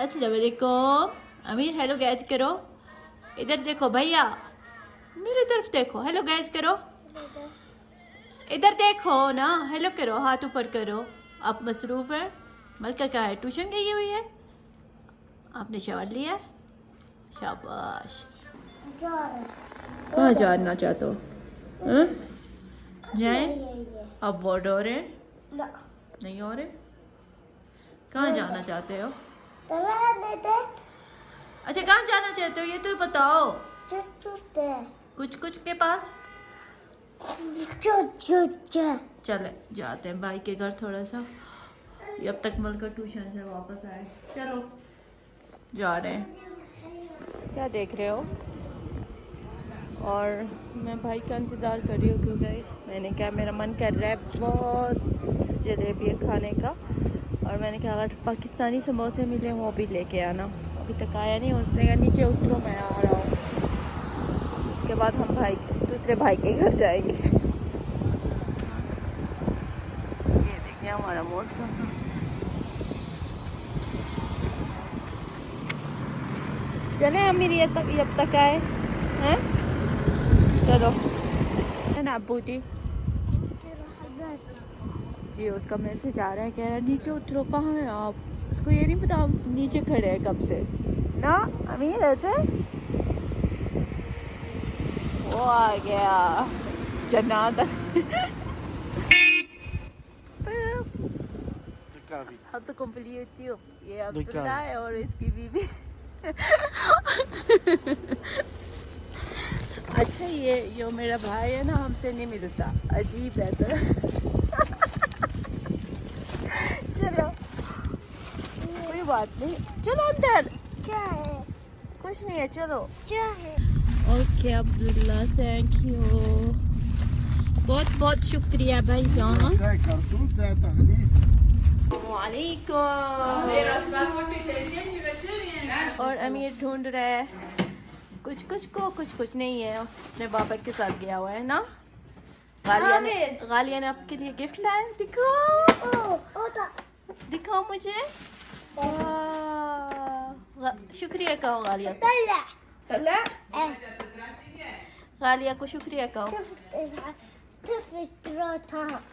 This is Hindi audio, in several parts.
अस्सलाम वालेकुम। अमीर हेलो गैस करो। इधर देखो भैया, मेरी तरफ देखो, हेलो गैस करो। इधर देखो ना, हेलो करो, हाथ ऊपर करो। आप मसरूफ है। मलका क्या है, ट्यूशन गई हुई है। आपने शवर लिया है? शाबाश। कहाँ जाना चाहते हो? हाँ? जाए? अब बोर्ड हो रहे हैं? नहीं हो रहे? कहाँ जाना चाहते हो? अच्छा, कहाँ जाना चाहते हो ये तो बताओ। कुछ कुछ के पास चले जाते हैं भाई के घर थोड़ा सा, जब तक मलका ट्यूशन से वापस आए। चलो जा रहे हैं। क्या देख रहे हो? और मैं भाई का इंतज़ार कर रही हूँ क्योंकि मैंने कहा मेरा मन कर रहा है बहुत जलेबी खाने का, और मैंने कहा अगर पाकिस्तानी समोसे मिले वो भी लेके आना। अभी तक आया नहीं, उसने कहा नीचे उतरो मैं आ रहा हूँ। उसके बाद हम दूसरे भाई के घर जाएंगे। ये देखिए हमारा मौसम। चले अमीर ये तक जब तक आए हैं। चलो है ना अबू जी, उसका मैसेज आ रहा है, कह रहा है नीचे उतरो। कहाँ हैं आप? उसको ये नहीं पता हम नीचे खड़े हैं कब से ना। अमीर ऐसे वो आ गया जन्नत। अब तो कंप्लीट हो। ये अब्दुल्ला है और इसकी बीवी। अच्छा, ये मेरा भाई है ना, हमसे नहीं मिलता, अजीब है तो। चलो कोई बात नहीं, चलो अंदर। क्या है? कुछ नहीं है, चलो। क्या है? ओके अब्दुल्ला, थैंक यू, बहुत बहुत शुक्रिया भाई जान। और अमीर ढूंढ रहा है कुछ कुछ को, कुछ नहीं है। अपने पापा के साथ गया हुआ है ना। गालिया ने आपके लिए गिफ्ट लाया, दिखाओ दिखाओ मुझे। शुक्रिया कहो गालिया को। गालिया को शुक्रिया कहो।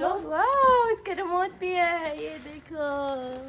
वाह, इसका रिमोट भी है, ये देखो।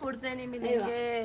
पुर्जे नहीं मिलेंगे।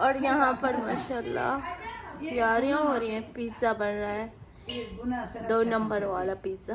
और यहाँ पर माशाल्लाह तैयारियाँ हो रही हैं, पिज़्ज़ा बन रहा है, 2 नंबर वाला पिज़्ज़ा।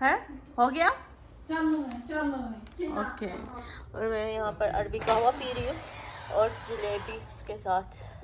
है हो गया। चलो ओके, और मैं यहाँ पर अरबी कहवा पी रही हूँ और जलेबी इसके साथ।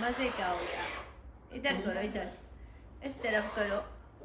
मजे का हो गया। इधर करो, इधर इस तरफ करो।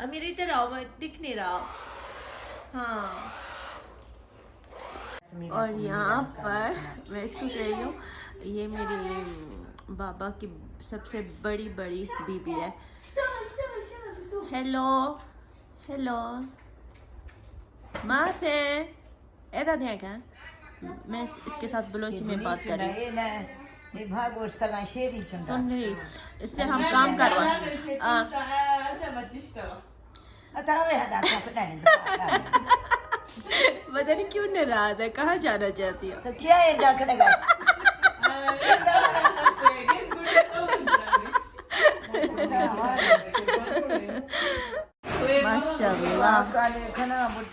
अमीर इधर आओ, मैं दिख नहीं रहा। हाँ, और यहाँ पर मैं इसको कह रही हूँ, ये मेरी बाबा की सबसे बड़ी बीबी है। हेलो हेलो माथे ऐदा देख है। मैं इसके साथ बलोची में बात कर रही हूँ। सुन रही, इससे हम काम करवा। पता नहीं क्यों नाराज है, कहाँ जाना चाहती हो? तो क्या है डाकनेगा? माशाल्लाह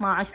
12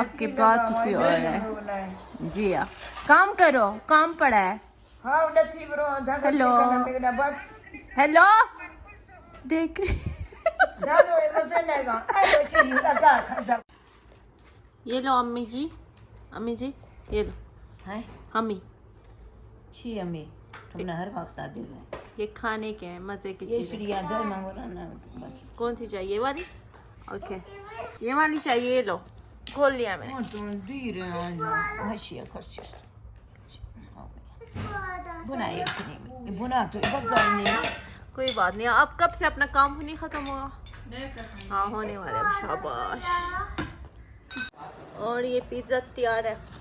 आपकी बात भी हो रहा है जी। काम करो, काम पड़ा है। हेलो हेलो देख ये लो अम्मी जी, अम्मी जी ये लो है अम्मी, छी अम्मी तुमने हर वक्त आ दे रहे ये खाने के हैं, मजे की ये चीज। चिड़िया दर ना बोला ना बस कौन सी चाहिए? ये वाली? ओके ये वाली चाहिए। ये लो खोल लिया मैंने। ओ तुम दी रहे हो हशिया खशिया बुना एक नहीं बुना तो बगल नहीं कोई बात नहीं। अब कब से अपना काम नहीं खत्म हुआ? हाँ होने वाला है। शाबाश। और ये पिज्जा तैयार है।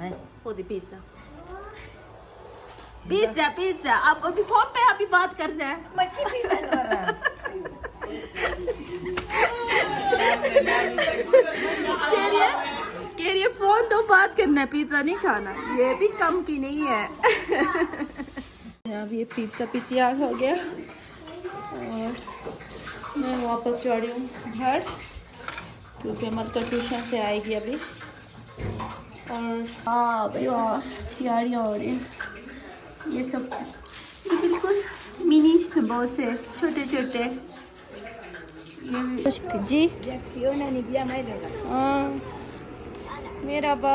है खुदी पिज्जा पिज्जा पिज्जा। अब अभी फोन पे अभी बात करना है। मच्छी भी सन कर रहा कह रही है फोन तो बात करना है, पिज्जा नहीं खाना। ये भी कम की नहीं है। अब ये पिज्जा भी तैयार हो गया और मैं वापस जा रही हूँ घर, क्योंकि मलका ट्यूशन से आएगी अभी। और हाँ भाई वाह तैयारियाँ हो रही हैं। ये सब बिल्कुल मिनी समोसे छोटे छोटे। ये भी जी रिएक्शन नहीं दिया मैं देगा हाँ मेरा बा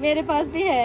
मेरे पास भी है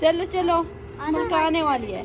चलो चलो मलका आने वाली है।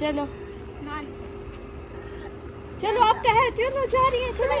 चलो चलो आपका है, चलो जा रही है चले।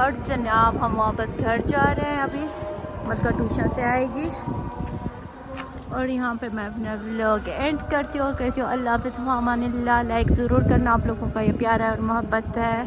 और जनाब हम वापस घर जा रहे हैं अभी। मलका ट्यूशन से आएगी और यहाँ पे मैं अपना व्लॉग एंड करती हूँ। अल्लाह हाफ़िज़, अमानिल्लाह। लाइक ज़रूर करना, आप लोगों का ये प्यार और मोहब्बत है।